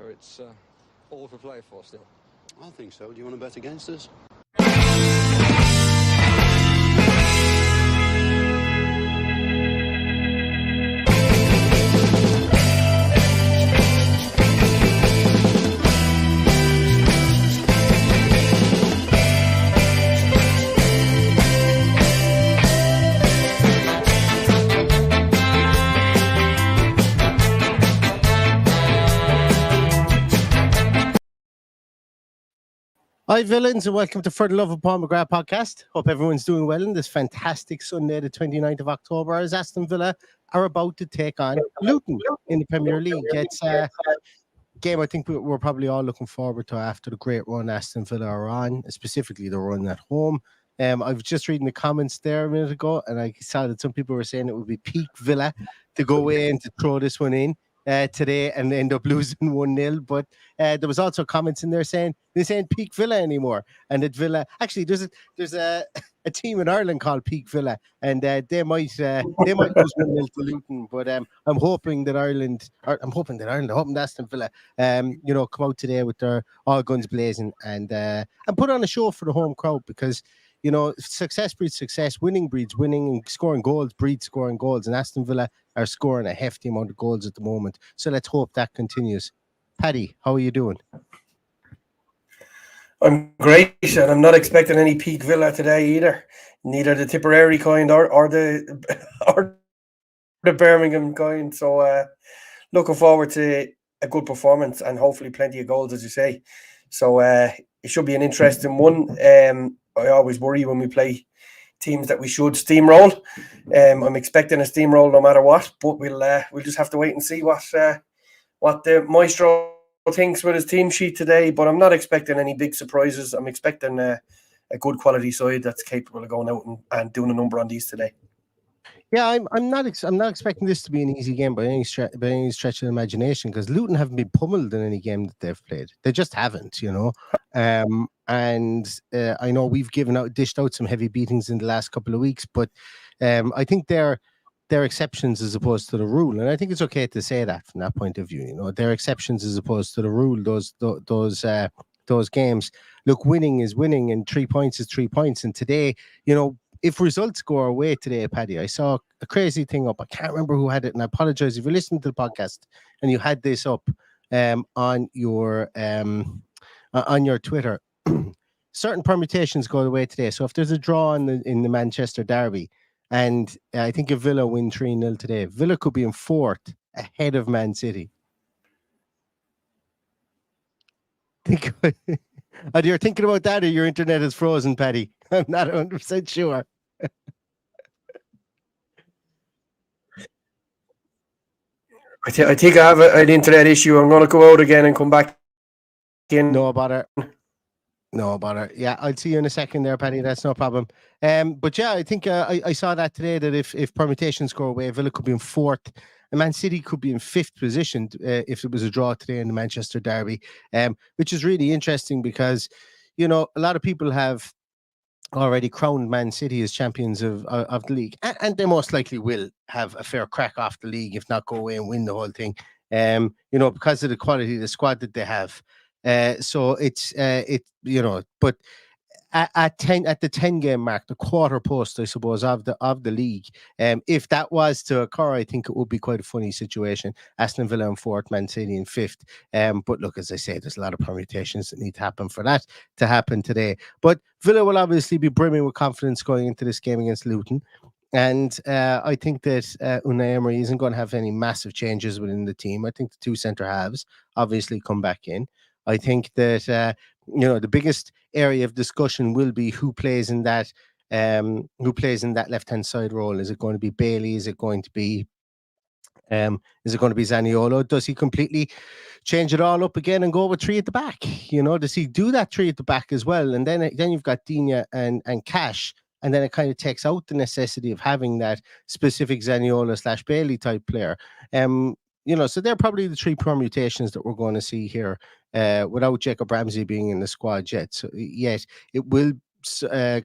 it's all to play for still. I think so. Do you want to bet against us? Hi, villains, and welcome to For the Love of Paul McGrath podcast. Hope everyone's doing well on this fantastic Sunday, the 29th of October, as Aston Villa are about to take on Luton in the Premier League. It's a game I think we're probably all looking forward to after the great run Aston Villa are on, specifically the run at home. I was just reading the comments there a minute ago, and I saw that some people were saying it would be peak Villa to go away and to throw this one in today and end up losing 1-0. But there was also comments in there saying this ain't peak Villa anymore, and that Villa actually there's a team in Ireland called Peak Villa, and they might lose 1-0 to Luton. But I'm hoping that Aston Villa come out today with their all guns blazing and put on a show for the home crowd, because success breeds success, winning breeds winning, and scoring goals breeds scoring goals. And Aston Villa are scoring a hefty amount of goals at the moment. So let's hope that continues. Paddy, how are you doing? I'm great, and I'm not expecting any peak Villa today either. Neither the Tipperary kind or the Birmingham kind. So looking forward to a good performance and hopefully plenty of goals, as you say. So it should be an interesting one. I always worry when we play teams that we should steamroll. I'm expecting a steamroll no matter what, but we'll just have to wait and see what the maestro thinks with his team sheet today. But I'm not expecting any big surprises. I'm expecting a good quality side that's capable of going out and doing a number on these today. Yeah, I'm not expecting this to be an easy game by any stretch of the imagination, because Luton haven't been pummeled in any game that they've played. They just haven't, And I know we've dished out some heavy beatings in the last couple of weeks, but I think they're exceptions as opposed to the rule, and I think it's okay to say that from that point of view. They're exceptions as opposed to the rule. Those games. Look, winning is winning, and 3 points is 3 points. And today, if results go our way today, Paddy, I saw a crazy thing up. I can't remember who had it, and I apologize if you're listening to the podcast and you had this up on your Twitter. Certain permutations go away today. So if there's a draw in the Manchester derby, and I think if Villa win 3-0 today, Villa could be in fourth ahead of Man City. You're thinking about that, or your internet is frozen, Paddy? I'm not 100% sure. I think I have an internet issue. I'm going to go out again and come back in. No bother. Yeah, I'll see you in a second there, Paddy. That's no problem. But yeah, I think I saw that today, that if permutations go away, Villa could be in fourth, and Man City could be in fifth position if it was a draw today in the Manchester derby, which is really interesting because, a lot of people have already crowned Man City as champions of the league, and they most likely will have a fair crack off the league, if not go away and win the whole thing. Because of the quality of the squad that they have. So it's but at the 10 game mark, the quarter post, I suppose, of the league, if that was to occur, I think it would be quite a funny situation. Aston Villa in fourth, Man City in fifth. But look, as I say, there's a lot of permutations that need to happen for that to happen today. But Villa will obviously be brimming with confidence going into this game against Luton. And I think that Unai Emery isn't going to have any massive changes within the team. I think the two centre halves obviously come back in. I think that the biggest area of discussion will be who plays in that left-hand side role. Is it going to be Bailey? Is it going to be Zaniolo? Does he completely change it all up again and go with three at the back? Does he do that three at the back as well? And then you've got Digne and Cash, and then it kind of takes out the necessity of having that specific Zaniolo / Bailey type player. So they're probably the three permutations that we're going to see here without Jacob Ramsey being in the squad yet. So yet it will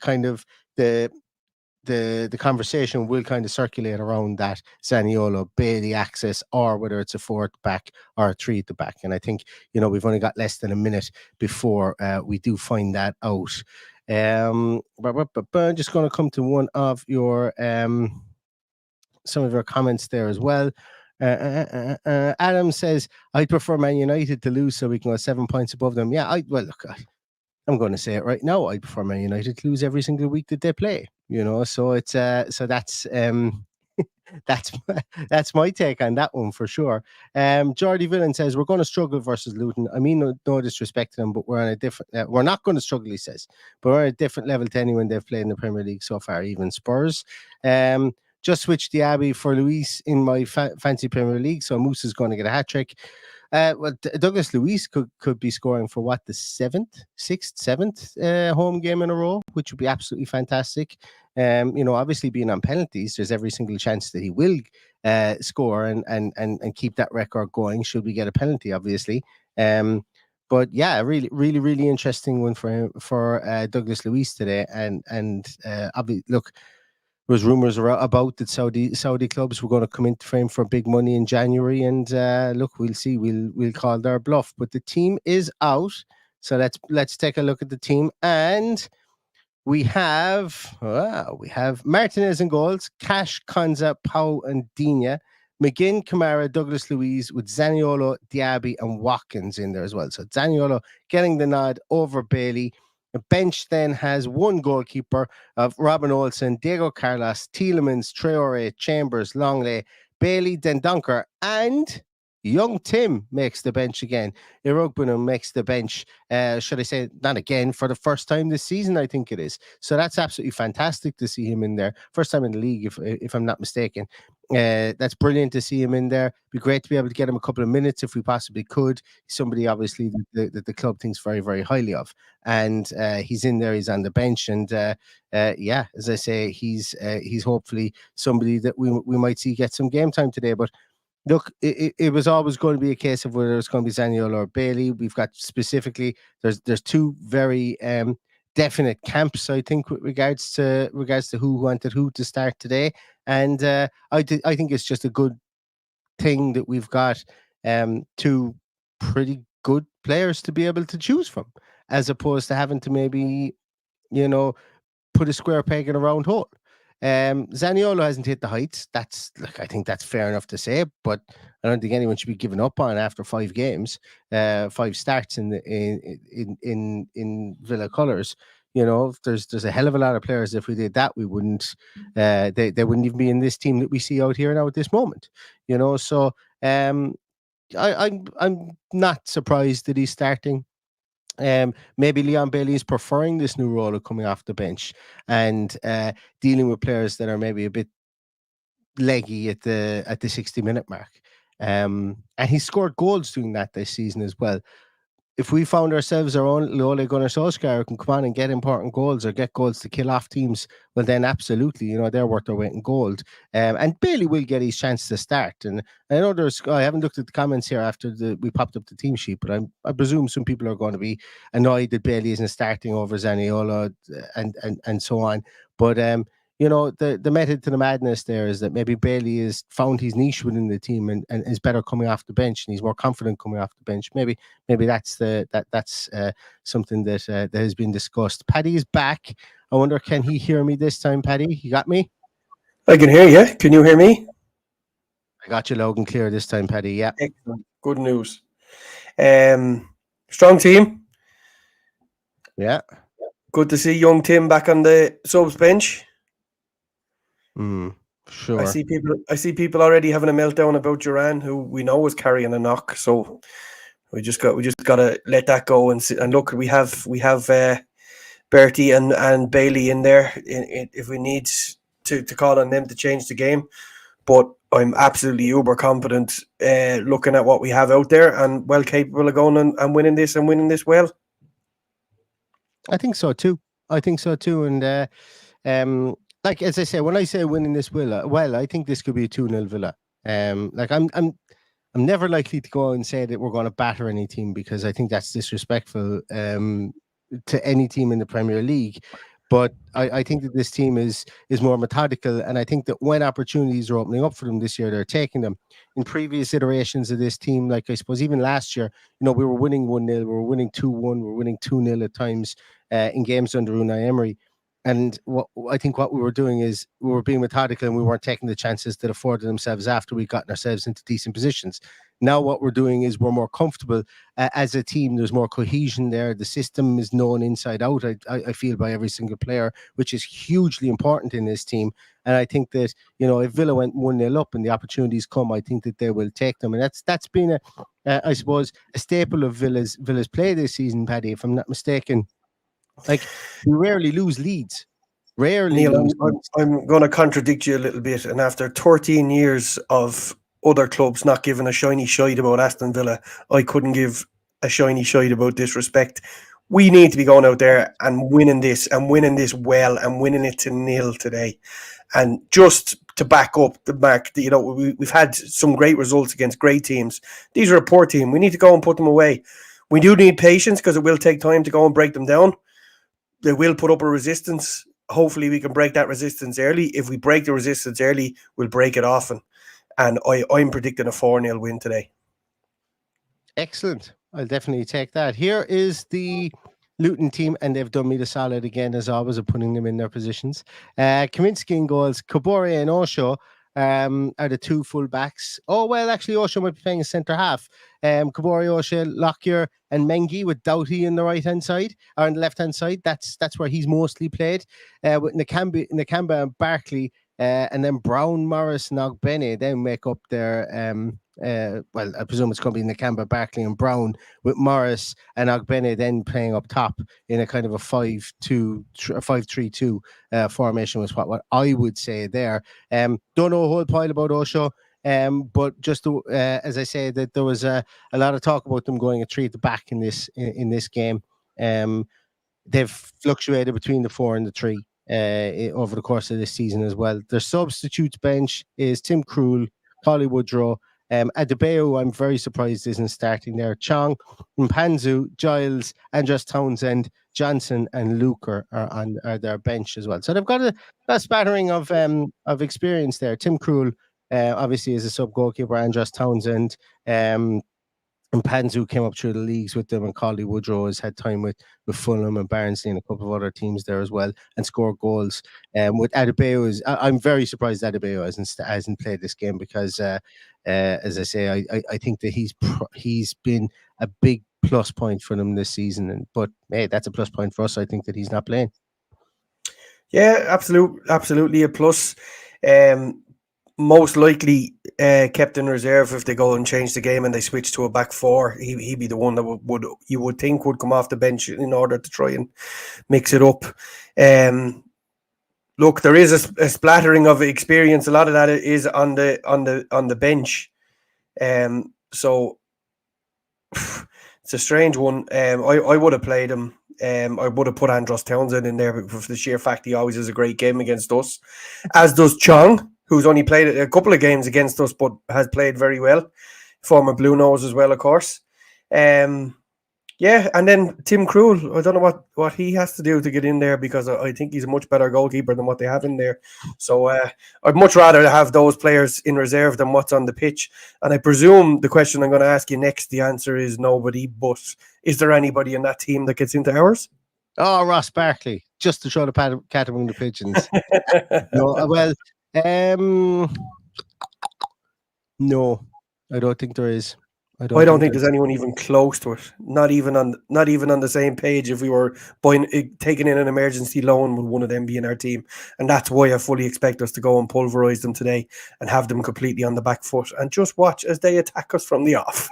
kind of the the conversation will kind of circulate around that Zaniolo Bailey axis, or whether it's a 4 at the back or a 3 at the back. And I think, we've only got less than a minute before we do find that out. I'm just going to come to one of your some of your comments there as well. Adam says, I'd prefer Man United to lose so we can go 7 points above them. Yeah, I'm going to say it right now. I prefer Man United to lose every single week that they play. So it's so that's that's my take on that one for sure. Jordy Villain says we're going to struggle versus Luton. I mean, no disrespect to them, but we're on a different. We're not going to struggle, he says, but we're on a different level to anyone they've played in the Premier League so far, even Spurs. Just switched Diaby for Luis in my fancy Premier League, so Moose is going to get a hat trick. Douglas Luiz could be scoring for what, the seventh home game in a row, which would be absolutely fantastic. Obviously being on penalties, there's every single chance that he will score and keep that record going should we get a penalty, obviously. But yeah, really, really, really interesting one for Douglas Luiz today. And obviously, look, there was rumors about that Saudi clubs were going to come into frame for big money in January, and look, we'll see. We'll call their bluff, but the team is out. So let's take a look at the team, and we have Martinez in goals, Cash, Konza, Pau, and Digne, McGinn, Kamara, Douglas Luiz, with Zaniolo, Diaby, and Watkins in there as well. So Zaniolo getting the nod over Bailey. The bench then has one goalkeeper of Robin Olsen, Diego Carlos, Tielemans, Traore, Chambers, Longley, Bailey, Dendonker, and young Tim makes the bench again. Irogbunum makes the bench, should I say, not again, for the first time this season, I think it is. So that's absolutely fantastic to see him in there. First time in the league, if I'm not mistaken. That's brilliant to see him in there. Be great to be able to get him a couple of minutes if we possibly could. Somebody obviously that the club thinks very, very highly of, and he's in there. He's on the bench, and yeah, as I say, he's hopefully somebody that we might see get some game time today. But look, it was always going to be a case of whether it's going to be Zaniolo or Bailey. We've got specifically there's two very definite camps, I think, with regards to who wanted who to start today. And I think it's just a good thing that we've got two pretty good players to be able to choose from, as opposed to having to maybe, put a square peg in a round hole. Zaniolo hasn't hit the heights. I think that's fair enough to say, but I don't think anyone should be giving up on after 5 games, 5 starts in Villa colours. There's a hell of a lot of players. If we did that, we wouldn't. They wouldn't even be in this team that we see out here now at this moment. So I'm not surprised that he's starting. Maybe Leon Bailey is preferring this new role of coming off the bench and dealing with players that are maybe a bit leggy at the 60-minute mark. And he scored goals doing that this season as well. If we found ourselves our own Ole Gunnar Solskjaer who can come on and get important goals or get goals to kill off teams, well then absolutely, they're worth their weight in gold. And Bailey will get his chance to start. And I know I haven't looked at the comments here after we popped up the team sheet, but I presume some people are going to be annoyed that Bailey isn't starting over Zaniolo and so on. But the method to the madness there is that maybe Bailey has found his niche within the team and is better coming off the bench, and he's more confident coming off the bench. Maybe that's something that has been discussed. Paddy is back. I wonder, can he hear me this time, Paddy? You got me? I can hear you. Can you hear me? I got you loud and clear this time, Paddy. Yeah. Excellent. Good news. Strong team. Yeah. Good to see young Tim back on the subs bench. Sure. I see people already having a meltdown about Duran, who we know is carrying a knock. So we just got to let that go and look. We have Bertie and Bailey in there if we need to call on them to change the game. But I'm absolutely uber confident looking at what we have out there and well capable of going and winning this well. I think so too. And like as I say, when I say winning this well, I think this could be a 2-0 Villa. I'm never likely to go and say that we're going to batter any team, because I think that's disrespectful to any team in the Premier League. But I think that this team is more methodical, and I think that when opportunities are opening up for them this year, they're taking them. In previous iterations of this team, like I suppose even last year, we were winning 1-0, we were winning 2-1, we were winning 2-0 at times in games under Unai Emery. And I think what we were doing is we were being methodical, and we weren't taking the chances that afforded themselves after we gotten ourselves into decent positions. Now what we're doing is we're more comfortable as a team. There's more cohesion there. The system is known inside out, I feel, by every single player, which is hugely important in this team. And I think that, if Villa went 1-0 up and the opportunities come, I think that they will take them. And that's been, I suppose, a staple of Villa's play this season, Paddy, if I'm not mistaken. Like, we rarely lose leads. Neil, I'm going to contradict you a little bit. And after 13 years of other clubs not giving a shiny shite about Aston Villa, I couldn't give a shiny shite about disrespect. We need to be going out there and winning this well, and winning it to 0 today. And just to back up the back, we've had some great results against great teams. These are a poor team. We need to go and put them away. We do need patience, because it will take time to go and break them down. They will put up a resistance. Hopefully we can break that resistance early. If we break the resistance early, we'll break it often. And I'm predicting a 4-0 win today. Excellent. I'll definitely take that. Here is the Luton team, and they've done me the solid again, as always, of putting them in their positions. Kaminsky in goals. Kabore and Osho are the two full backs. Oh, well, actually, Osho might be playing a centre half. Kabore, Osho, Lockyer, and Mengi, with Doughty in the right-hand side, or on the left-hand side. That's where he's mostly played. With Nakamba and Barkley, and then Brown, Morris, and Ogbene then make up their well, I presume it's going to be Nakamba, Barkley, and Brown, with Morris and Ogbene then playing up top in a kind of a 5-3-2 formation, was what I would say there. Don't know a whole pile about Osho, but just to, as I say, that there was a lot of talk about them going a 3 at the back in this game. They've fluctuated between the 4 and the 3 over the course of this season as well. Their substitutes bench is Tim Krul, Collie Woodrow, Adebayo, I'm very surprised isn't starting there. Chong, Mpanzu, Giles, Andros Townsend, Johnson, and Luker are their bench as well. So they've got a spattering of experience there. Tim Krul, obviously, is a sub goalkeeper. Andros Townsend, and Panzu came up through the leagues with them, and Collie Woodrow has had time with Fulham and Barnsley and a couple of other teams there as well, and scored goals. With Adebayo, I'm very surprised Adebayo hasn't played this game, because, as I say, I think that he's been a big plus point for them this season. But hey, that's a plus point for us. I think that he's not playing. Yeah, absolutely a plus. Most likely kept in reserve if they go and change the game and they switch to a back 4. He'd be the one that you would think would come off the bench in order to try and mix it up. Look, there is a splattering of experience. A lot of that is on the bench. So it's a strange one. I would have played him. I would have put Andros Townsend in there for the sheer fact he always has a great game against us, as does Chong, who's only played a couple of games against us, but has played very well. Former Blue Nose as well, of course. Yeah, and then Tim Krul, I don't know what he has to do to get in there, because I think he's a much better goalkeeper than what they have in there. So I'd much rather have those players in reserve than what's on the pitch. And I presume the question I'm going to ask you next, the answer is nobody, but is there anybody in that team that gets into ours? Oh, Ross Barkley, just to throw the cat among the pigeons. No, well, no, I don't think there is. I don't think there's anyone even close to it. Not even on the same page. If we were taking in an emergency loan, would one of them be in our team? And that's why I fully expect us to go and pulverize them today and have them completely on the back foot and just watch as they attack us from the off.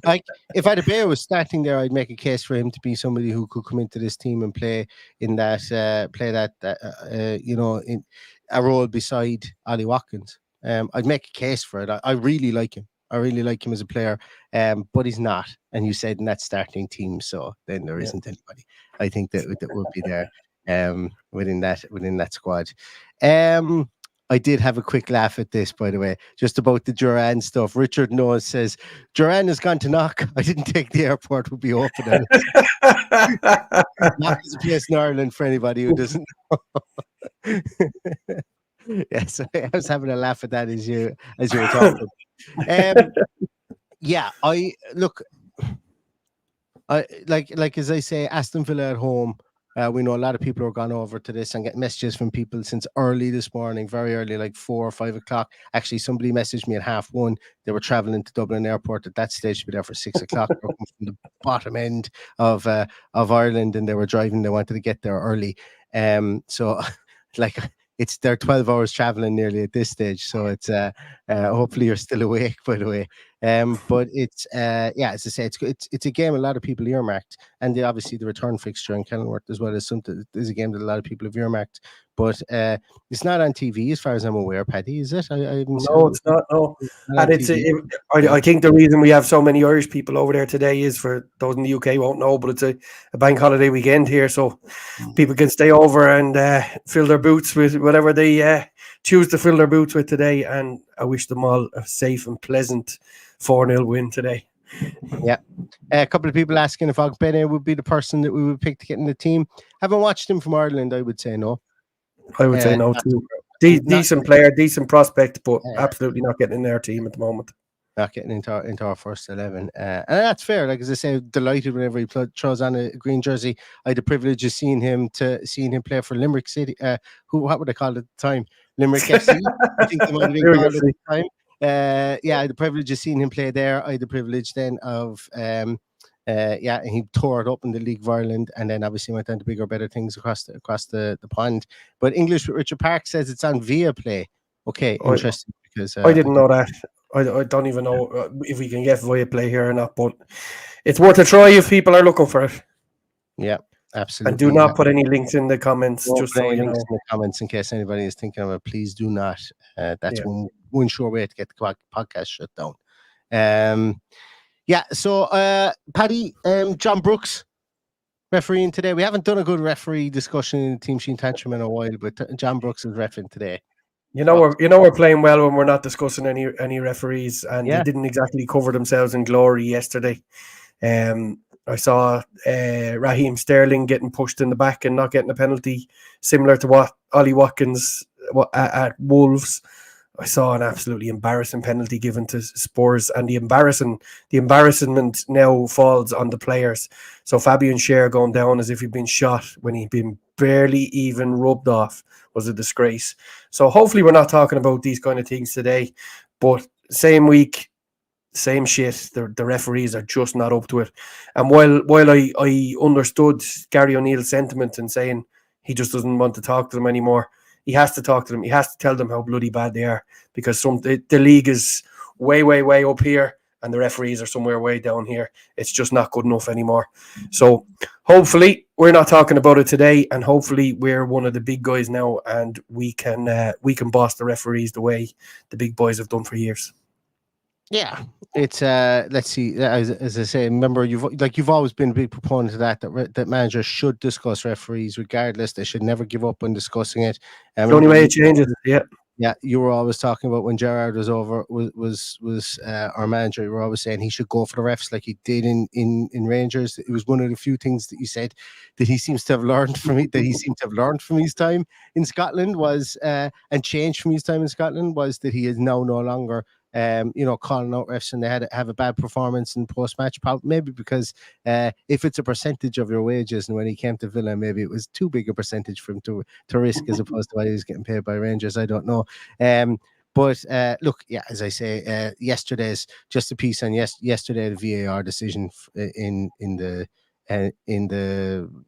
Like, if Adebayo was starting there, I'd make a case for him to be somebody who could come into this team and play in that in a role beside Ollie Watkins. I'd make a case for it. I really like him. I really like him as a player, but he's not. And you said in that starting team, so then there isn't anybody. I think that would be there within that squad. I did have a quick laugh at this, by the way, just about the Duran stuff. Richard Noah says, Duran has gone to Knock. I didn't think the airport would be open. Knock is a place in Ireland for anybody who doesn't know. Yeah, so I was having a laugh at that as you were talking. Yeah, I like as I say, Aston Villa at home. We know a lot of people are gone over to this and get messages from people since early this morning, very early, like 4 or 5 o'clock. Actually, somebody messaged me at 1:30. They were traveling to Dublin Airport at that stage to be there for 6 o'clock. They were coming from the bottom end of Ireland, and they were driving. They wanted to get there early. So like it's they're 12 hours traveling nearly at this stage. So it's hopefully you're still awake, by the way. But it's yeah, as I say, it's a game a lot of people earmarked, and obviously the return fixture in Kenilworth as well is something is a game that a lot of people have earmarked. But it's not on TV as far as I'm aware, Paddy, is it? No, it's not. No, and I think the reason we have so many Irish people over there today is, for those in the UK won't know, but it's a bank holiday weekend here, so people can stay over and fill their boots with whatever they choose to fill their boots with today. And I wish them all a safe and pleasant 4-0 win today. Yeah. A couple of people asking if Ogbene would be the person that we would pick to get in the team. Haven't watched him from Ireland. I would say no. I would say no too. Decent player, decent prospect, but absolutely not getting in their team at the moment. Not getting into our first 11. And that's fair. Like, as I say, delighted whenever he throws on a green jersey. I had the privilege of seeing him play for Limerick City. What would I call it at the time? Limerick FC. I think they might have been called at the time. Yeah, I had the privilege of seeing him play there. I had the privilege then of and he tore it up in the League of Ireland, and then obviously went on to bigger, better things across the pond. But English with Richard Park says it's on Via Play. Okay, interesting, because I didn't know that. I don't even know if we can get Via Play here or not, but it's worth a try if people are looking for it. Yeah, absolutely. And do not put any links in the comments. Don't just so you know. In the comments in case anybody is thinking of it. Please do not. That's one sure way to get the podcast shut down. Yeah, so Paddy, John Brooks refereeing today. We haven't done a good referee discussion in Team Sheen Tantrum in a while, but John Brooks is refereeing today. You know we're playing well when we're not discussing any referees, and they didn't exactly cover themselves in glory yesterday. I saw Raheem Sterling getting pushed in the back and not getting a penalty, similar to what Ollie Watkins at Wolves. I saw an absolutely embarrassing penalty given to Spurs, and the embarrassment now falls on the players. So Fabian Schär going down as if he'd been shot when he'd been barely even rubbed off was a disgrace. So hopefully we're not talking about these kind of things today, but same week, same shit. The referees are just not up to it. And while I understood Gary O'Neill's sentiment in saying he just doesn't want to talk to them anymore, he has to talk to them. He has to tell them how bloody bad they are, because the league is way, way, way up here and the referees are somewhere way down here. It's just not good enough anymore. So hopefully we're not talking about it today, and hopefully we're one of the big guys now, and we can boss the referees the way the big boys have done for years. Yeah, it's let's see. As I say, remember you've always been a big proponent of that managers should discuss referees regardless. They should never give up on discussing it. The only way it changes, yeah. You were always talking about when Gerrard was our manager. You were always saying he should go for the refs like he did in Rangers. It was one of the few things that you said that he seems to have learned from it. That he seemed to have learned from his time in Scotland was and changed from his time in Scotland was that he is now no longer. Calling out refs and they have a bad performance in post-match, maybe because if it's a percentage of your wages, and when he came to Villa, maybe it was too big a percentage for him to risk as opposed to what he was getting paid by Rangers. I don't know. But look, yeah, as I say, yesterday's just a piece on yesterday the VAR decision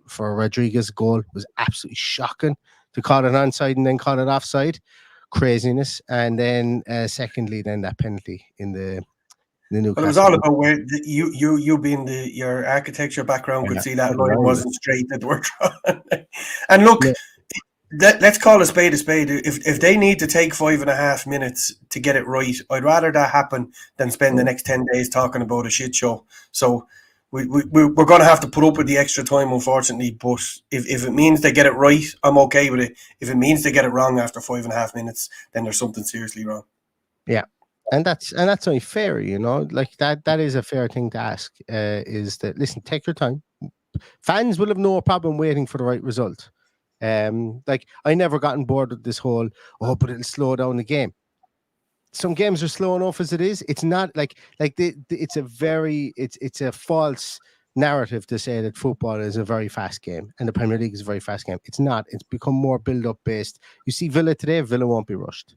for Rodriguez goal was absolutely shocking. To call it onside and then call it offside. Craziness. And then secondly, then that penalty in the Newcastle. But it was all about where you being your architecture background could see that line wasn't straight that we're trying. And look, let's call a spade a spade. If they need to take 5.5 minutes to get it right, I'd rather that happen than spend the next 10 days talking about a shit show. So we're going to have to put up with the extra time, unfortunately. But if it means they get it right, I'm okay with it. If it means they get it wrong after 5.5 minutes, then there's something seriously wrong. Yeah. And that's only fair, you know, like that is a fair thing to ask, is that, listen, take your time. Fans will have no problem waiting for the right result. Like, I never gotten bored with this whole, but it'll slow down the game. Some games are slow enough as it is. It's not it's a false narrative to say that football is a very fast game and the Premier League is a very fast game. It's not. It's become more build-up based. You see Villa today, Villa won't be rushed.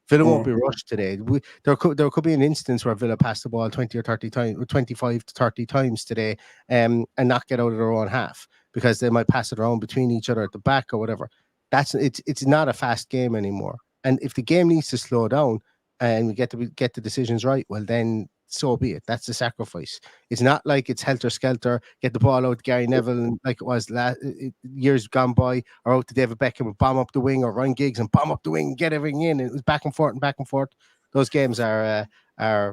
Villa won't be rushed today. There could be an instance where Villa pass the ball 20 or 30 times, 25 to 30 times today, and not get out of their own half because they might pass it around between each other at the back or whatever. It's not a fast game anymore. And if the game needs to slow down and we get the decisions right, well then so be it. That's the sacrifice. It's not like it's helter skelter, get the ball out to Gary Neville like it was years gone by, or out to David Beckham and bomb up the wing, or Ryan Giggs and bomb up the wing and get everything in. It was back and forth and back and forth. Those games are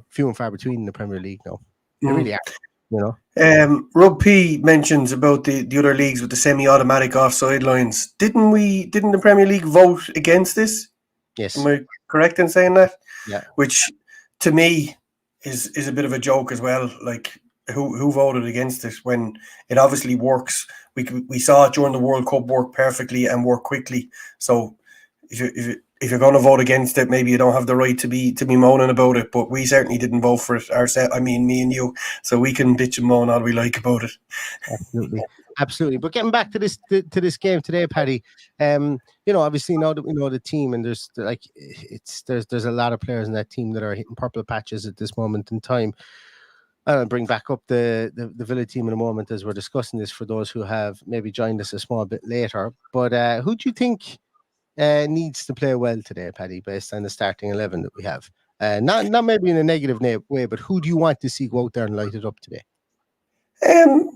few and far between in the Premier League now. They really are. You know. Rob P mentions about the other leagues with the semi-automatic offside lines. Didn't the Premier League vote against this? Yes. Am I correct in saying that? Yeah. Which to me is a bit of a joke as well. Like, who voted against it when it obviously works? We saw it during the World Cup work perfectly and work quickly. So if you're going to vote against it, maybe you don't have the right to be moaning about it. But we certainly didn't vote for it ourselves. I mean, me and you. So we can bitch and moan all we like about it. Absolutely. But getting back to this game today, Paddy, you know, obviously now that we know the team, and there's a lot of players in that team that are hitting purple patches at this moment in time. I'll bring back up the Villa team in a moment as we're discussing this for those who have maybe joined us a small bit later. But who do you think needs to play well today, Paddy, based on the starting 11 that we have? Not maybe in a negative way, but who do you want to see go out there and light it up today?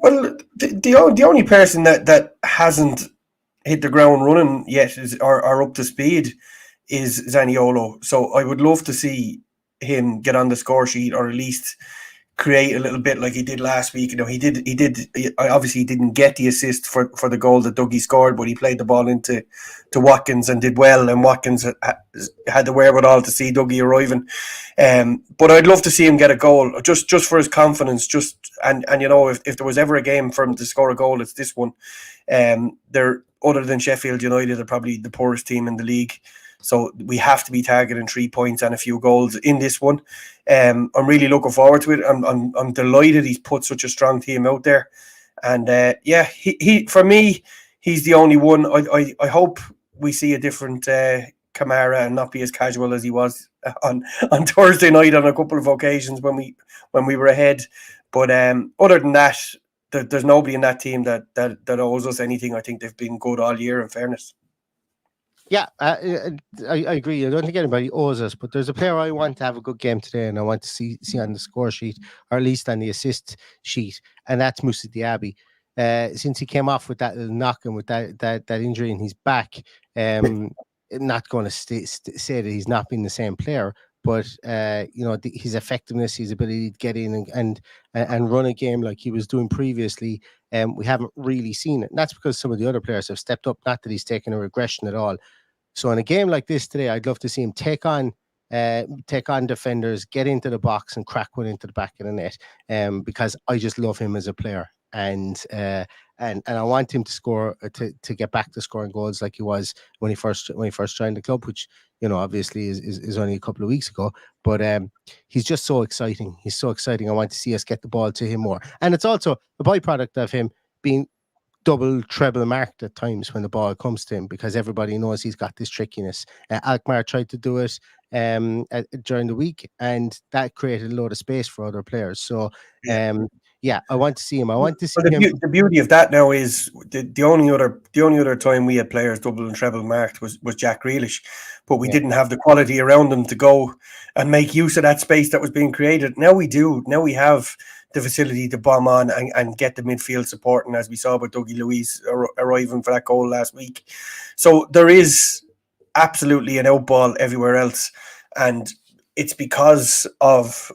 Well, the only person that hasn't hit the ground running yet or up to speed is Zaniolo. So I would love to see him get on the score sheet, or at least create a little bit like he did last week. You know, he obviously didn't get the assist for the goal that Dougie scored, but he played the ball into Watkins and did well, and Watkins had the wherewithal to see Dougie arriving. But I'd love to see him get a goal, just for his confidence, and you know, if there was ever a game for him to score a goal, it's this one. They're, other than Sheffield United, they're probably the poorest team in the league. So we have to be targeting 3 points and a few goals in this one. I'm really looking forward to it. I'm delighted he's put such a strong team out there. And he for me, he's the only one. I hope we see a different Kamara and not be as casual as he was on Thursday night on a couple of occasions when we were ahead. But other than that, there's nobody in that team that owes us anything. I think they've been good all year, in fairness. Yeah, I agree. I don't think anybody owes us, but there's a player I want to have a good game today, and I want to see on the score sheet, or at least on the assist sheet, and that's Moussa Diaby. Since he came off with that little knock and with that injury in his back, not going to say that he's not been the same player, but you know, his effectiveness, his ability to get in and run a game like he was doing previously, we haven't really seen it. And that's because some of the other players have stepped up. Not that he's taken a regression at all. So in a game like this today, I'd love to see him take on defenders, get into the box and crack one into the back of the net. Because I just love him as a player, and I want him to score, to get back to scoring goals like he was when he first joined the club, which, you know, obviously is only a couple of weeks ago. But he's just so exciting. He's so exciting. I want to see us get the ball to him more, and it's also a byproduct of him being double, treble marked at times when the ball comes to him, because everybody knows he's got this trickiness. Alkmaar tried to do it during the week, and that created a load of space for other players. So yeah, I want to see him. I want to see him. The beauty of that now is the only other time we had players double and treble marked was Jack Grealish, but we didn't have the quality around them to go and make use of that space that was being created. Now we do. Now we have the facility to bomb on and get the midfield support, and as we saw with Dougie Luiz arriving for that goal last week. So there is absolutely an outball everywhere else, and it's because of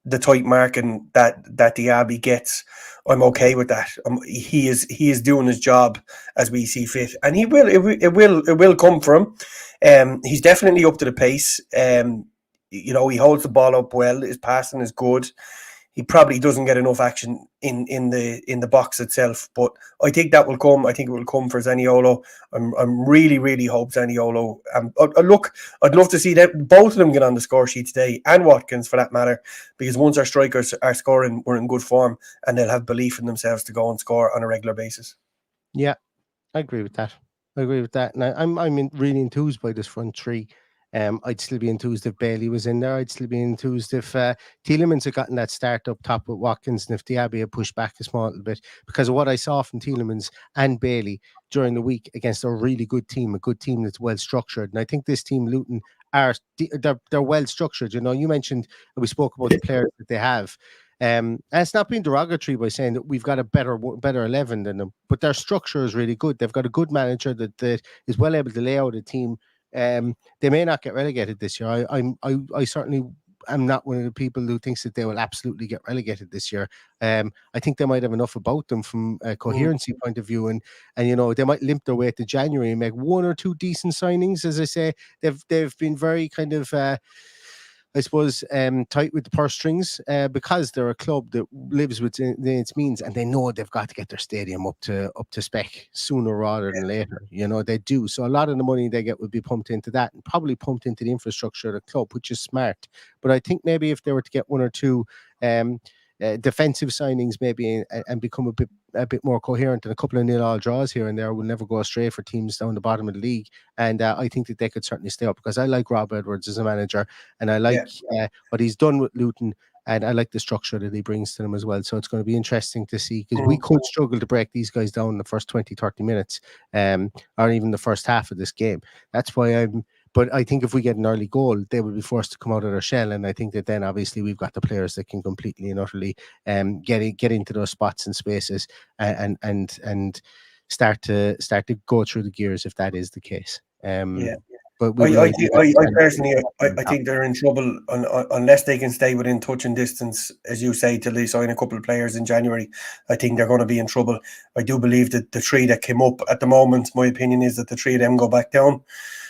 the tight marking that Diaby gets, I'm okay with that. He is doing his job as we see fit, and it will come from him. He's definitely up to the pace. He holds the ball up well. His passing is good. He probably doesn't get enough action in the box itself, but I think that will come. I think it will come for Zaniolo. I'm really, really hope Zaniolo. Look, I'd love to see that both of them get on the score sheet today, and Watkins for that matter, because once our strikers are scoring, we're in good form, and they'll have belief in themselves to go and score on a regular basis. Yeah, I agree with that. And I'm really enthused by this front three. I'd still be enthused if Bailey was in there. I'd still be enthused if Tielemans had gotten that start up top with Watkins, and if Diaby had pushed back a small little bit, because of what I saw from Tielemans and Bailey during the week against a really good team, a good team that's well structured. And I think this team, Luton, they're well structured. You mentioned, we spoke about the players that they have. And it's not being derogatory by saying that we've got a better 11 than them, but their structure is really good. They've got a good manager that is well able to lay out a team. They may not get relegated this year. I certainly am not one of the people who thinks that they will absolutely get relegated this year. I think they might have enough about them from a coherency point of view, and they might limp their way to January and make one or two decent signings. As I say, they've been very kind of I suppose tight with the purse strings because they're a club that lives within its means, and they know they've got to get their stadium up to spec sooner rather than later. They do. So a lot of the money they get would be pumped into that, and probably pumped into the infrastructure of the club, which is smart. But I think maybe if they were to get one or two defensive signings maybe and become a bit more coherent, and a couple of 0-0 draws here and there will never go astray for teams down the bottom of the league. And I think that they could certainly stay up, because I like Rob Edwards as a manager, and I like what he's done with Luton, and I like the structure that he brings to them as well. So it's going to be interesting to see, because we could struggle to break these guys down in the first 20-30 minutes or even the first half of this game. That's why But I think if we get an early goal, they will be forced to come out of their shell, and I think that then obviously we've got the players that can completely and utterly get into those spots and spaces and start to go through the gears if that is the case. But I think they're in trouble unless they can stay within touching distance, as you say, till they sign a couple of players in January. I think they're going to be in trouble. I do believe that the three that came up at the moment, my opinion is that the three of them go back down.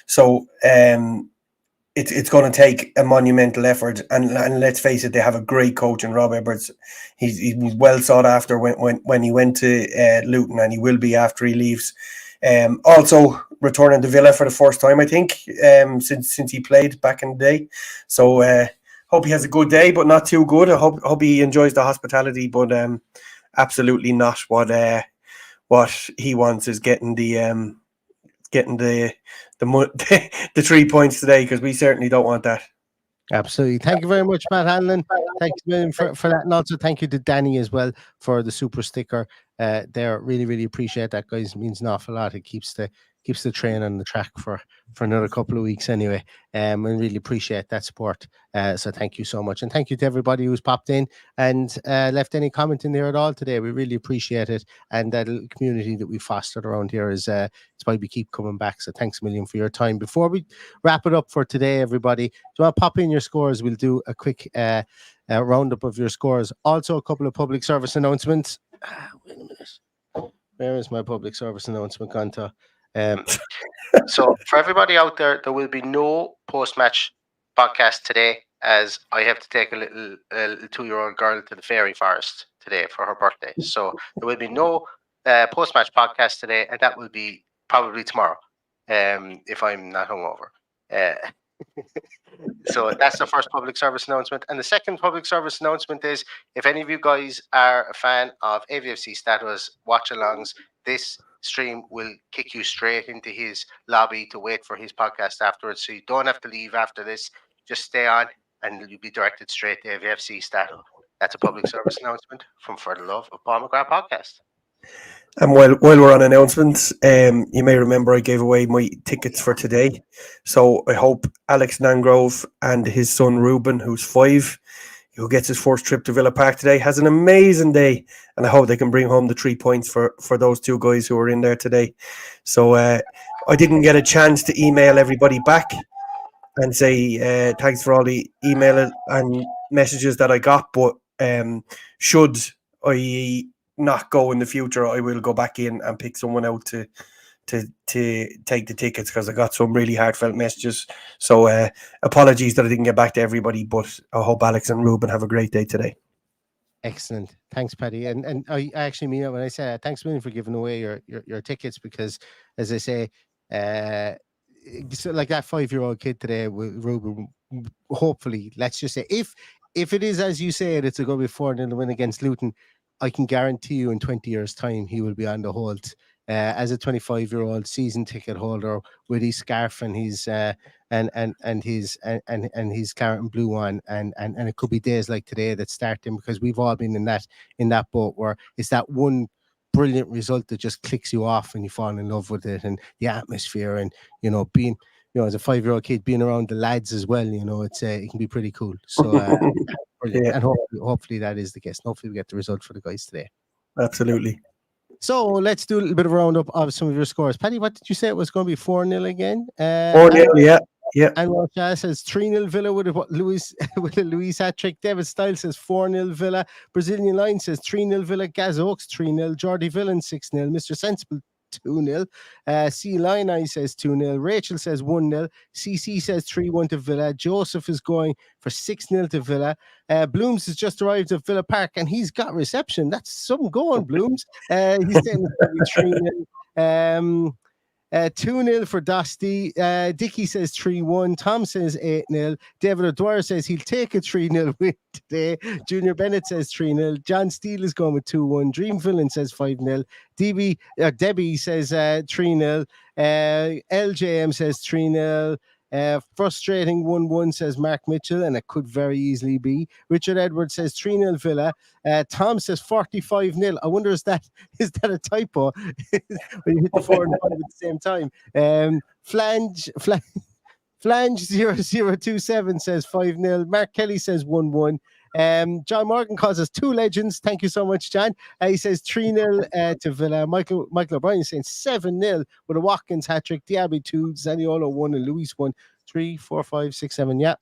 So it's going to take a monumental effort, and let's face it, they have a great coach in Rob Edwards. He was well sought after when he went to Luton, and he will be after he leaves. Also returning to Villa for the first time, I think, since he played back in the day. So hope he has a good day, but not too good. I hope he enjoys the hospitality, but absolutely not what he wants is getting the 3 points today, because we certainly don't want that. Absolutely. Thank you very much, Matt Hanlon. Thanks a million for that. And also thank you to Danny as well for the super sticker there. Really, really appreciate that, guys. It means an awful lot. It keeps the train on the track for another couple of weeks anyway. And really appreciate that support. So thank you so much. And thank you to everybody who's popped in and left any comment in there at all today. We really appreciate it. And that little community that we fostered around here is it's why we keep coming back. So thanks a million for your time. Before we wrap it up for today, everybody, do you want to pop in your scores? We'll do a quick roundup of your scores. Also, a couple of public service announcements. Wait a minute. Where is my public service announcement gone to? So for everybody out there, there will be no post-match podcast today, as I have to take a little 2-year-old girl to the fairy forest today for her birthday. So there will be no post-match podcast today, and that will be probably tomorrow, if I'm not hungover. So that's the first public service announcement. And the second public service announcement is, if any of you guys are a fan of AVFC Status watch-alongs, this stream will kick you straight into his lobby to wait for his podcast afterwards. So you don't have to leave after this. Just stay on and you'll be directed straight to AVFC Status. That's a public service announcement from For the Love of Paul McGrath podcast. And while we're on announcements, you may remember I gave away my tickets for today. So I hope Alex Nangrove and his son Ruben, who's 5, who gets his first trip to Villa Park today, has an amazing day. And I hope they can bring home the 3 points for those two guys who are in there today. So I didn't get a chance to email everybody back and say thanks for all the email and messages that I got, but should I not go in the future, I will go back in and pick someone out to take the tickets, because I got some really heartfelt messages. So apologies that I didn't get back to everybody, but I hope Alex and Ruben have a great day today. Excellent. Thanks, Paddy. And I actually mean it when I say thanks a million for giving away your tickets, because, as I say, so like that 5-year-old kid today, Ruben, hopefully, let's just say, if it is as you say it's going to be 4-0 win against Luton, I can guarantee you in 20 years' time he will be on the hold as a 25-year-old season ticket holder with his scarf and his and his claret and blue on, and it could be days like today that start him, because we've all been in that boat where it's that one brilliant result that just clicks you off and you fall in love with it, and the atmosphere, and being as a 5-year-old kid being around the lads as well, it's it can be pretty cool. So brilliant. And hopefully that is the case. Hopefully we get the result for the guys today. Absolutely. So let's do a little bit of a roundup of some of your scores. Paddy, what did you say it was going to be? 4-0 again? 4-0, yeah. And Rocha says 3-0 Villa with a Luis hat-trick. David Style says 4-0 Villa. Brazilian Line says 3-0 Villa. Gaz Oaks 3-0. Jordy Villan 6-0. Mr. Sensible 2-0. C. Line says 2-0. Rachel says 1-0. CC says 3-1 to Villa. Joseph is going for 6-0 to Villa. Blooms has just arrived at Villa Park and he's got reception. That's some going, Blooms. He's saying it's 3-0. 2-0 for Dusty. Dicky says 3-1. Tom says 8-0. David O'Dwyer says he'll take a 3-0 win today. Junior Bennett says 3-0. John Steele is going with 2-1. Dream Villain says 5-0. Debbie says 3-0. LJM says 3-0. Frustrating 1-1 says Mark Mitchell, and it could very easily be. Richard Edwards says 3-0 Villa. Tom says 45-0. I wonder is that a typo when you hit the 4 and 5 at the same time. Flange 0027 says 5-0. Mark Kelly says 1-1. John Morgan calls us two legends. Thank you so much, John. He says 3-0 to Villa. Michael O'Brien is saying 7-0 with a Watkins hat-trick. Diaby 2, Zaniolo 1, and Luis 1. 3, 4, 5, 6, 7. Yeah,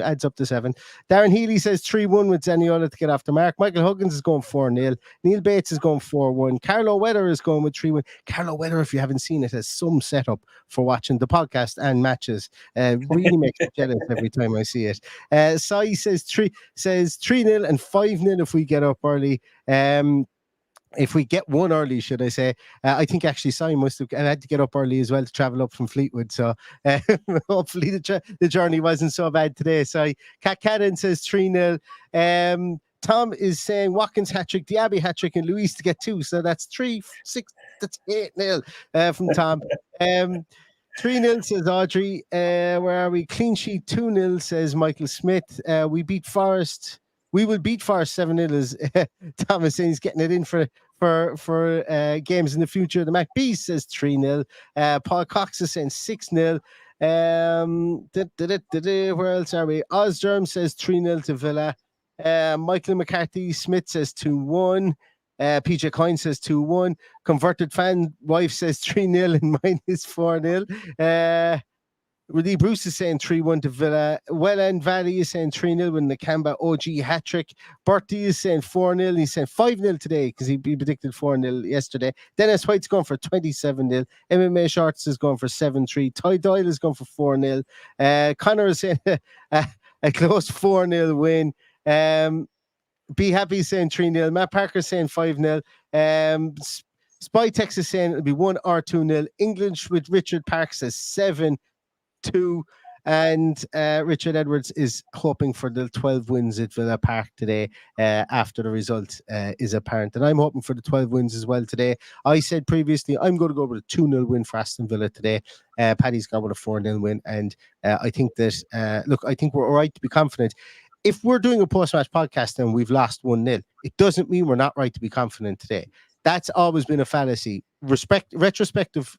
adds up to 7. Darren Healy says 3-1 with Zaniolo to get off the mark. Michael Huggins is going 4-0. Neil Bates is going 4-1. Carlo Weather is going with 3-1. Carlo Weather, if you haven't seen it, has some setup for watching the podcast and matches. Really makes me jealous every time I see it. Sai says 3-0 and 5-0 if we get up early. If we get one early, should I say? I think actually Simon must have had to get up early as well to travel up from Fleetwood. So hopefully the journey wasn't so bad today. So Kat Cadden says 3-0. Tom is saying Watkins hat-trick, Diaby hat-trick, and Luis to get 2. So that's 3, 6, that's 8-0 from Tom. 3-0 says Audrey. Where are we? Clean sheet 2-0 says Michael Smith. We beat Forest. We will beat Forest 7-0 as Thomas saying he's getting it in for games in the future. The MacBee says 3-0. Paul Cox is saying 6-0. Where else are we? Osgerm says 3-0 to Villa. Michael McCarthy Smith says 2-1. PJ Coyne says 2-1. Converted fan wife says 3-0 and mine is 4-0. Rudy Bruce is saying 3-1 to Villa. Welland Valley is saying 3-0 with Nakamba OG hat-trick. Bertie is saying 4-0. He's saying 5-0 today because he predicted 4-0 yesterday. Dennis White's going for 27-0. MMA Shorts is going for 7-3. Ty Doyle is going for 4-0. Connor is saying a close 4-0 win. Be Happy is saying 3-0. Matt Parker is saying 5-0. Spy Tex is saying it'll be 1 or 2-0. English with Richard Park says 7-2, and Richard Edwards is hoping for the 12 wins at Villa Park today after the result is apparent, and I'm hoping for the 12 wins as well today. I said previously I'm going to go with a 2-0 win for Aston Villa today. Paddy's gone with a 4-0 win, and I think that I think we're all right to be confident. If we're doing a post-match podcast and we've lost 1-0, it doesn't mean we're not right to be confident today. That's always been a fallacy. Retrospective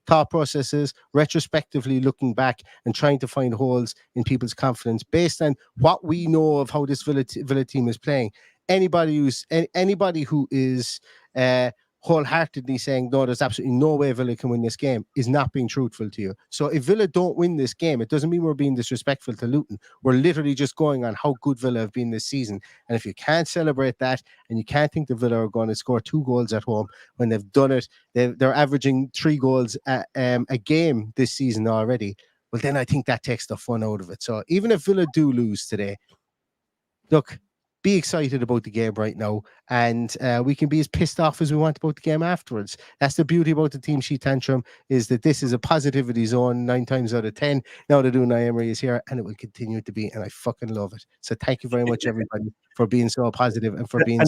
thought processes, retrospectively looking back and trying to find holes in people's confidence based on what we know of how this Villa team is playing. Anybody who is wholeheartedly saying, no, there's absolutely no way Villa can win this game, is not being truthful to you. So if Villa don't win this game, it doesn't mean we're being disrespectful to Luton. We're literally just going on how good Villa have been this season. And if you can't celebrate that, and you can't think that Villa are going to score 2 goals at home when they've done it, they're averaging 3 goals a game this season already, well, then I think that takes the fun out of it. So even if Villa do lose today, look, be excited about the game right now, and we can be as pissed off as we want about the game afterwards. That's the beauty about the team sheet tantrum, is that this is a positivity zone 9 times out of 10. Now that Unai Emery is here, and it will continue to be, and I fucking love it. So thank you very much, everybody, for being so positive and for being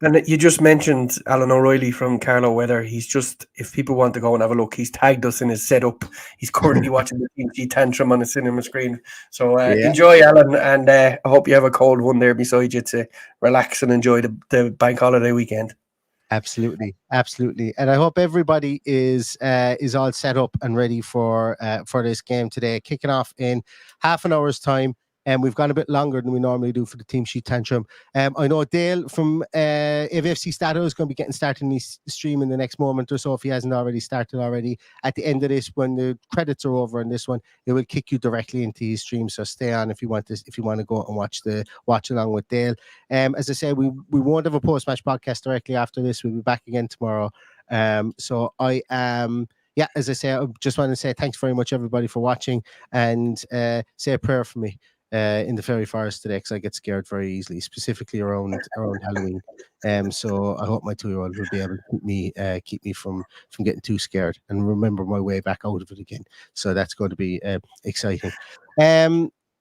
And you just mentioned Alan O'Reilly from Carlow Weather. He's just, if people want to go and have a look, he's tagged us in his setup. He's currently watching the TNG Tantrum on the cinema screen. So enjoy, Alan, and I hope you have a cold one there beside you to relax and enjoy the bank holiday weekend. Absolutely, absolutely, and I hope everybody is all set up and ready for this game today, kicking off in half an hour's time. And we've gone a bit longer than we normally do for the team sheet tantrum. I know Dale from AVFC Stato is going to be getting started in his stream in the next moment or so, if he hasn't already started already. At the end of this, when the credits are over on this one, it will kick you directly into his stream. So stay on if you want this, if you want to go and watch along with Dale. As I said, we won't have a post-match podcast directly after this. We'll be back again tomorrow. So I am. Yeah, as I say, I just want to say thanks very much, everybody, for watching, and say a prayer for me in the fairy forest today, because I get scared very easily, specifically around Halloween. So I hope my 2-year-old will be able to keep me from getting too scared and remember my way back out of it again. So that's going to be exciting.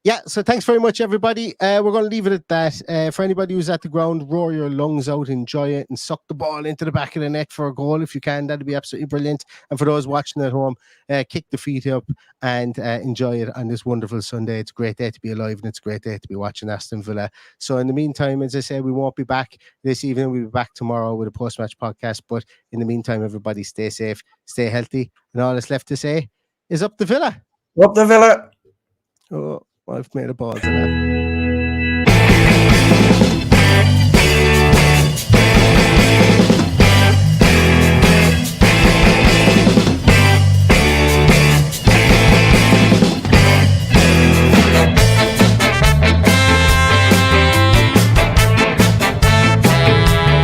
Yeah, so thanks very much, everybody. We're going to leave it at that. For anybody who's at the ground, roar your lungs out, enjoy it, and suck the ball into the back of the net for a goal if you can. That'd be absolutely brilliant. And for those watching at home, kick the feet up and enjoy it on this wonderful Sunday. It's a great day to be alive, and it's a great day to be watching Aston Villa. So in the meantime, as I say, we won't be back this evening. We'll be back tomorrow with a post-match podcast. But in the meantime, everybody stay safe, stay healthy, and all that's left to say is up the Villa. Up the Villa. Oh, I've made a ball to that.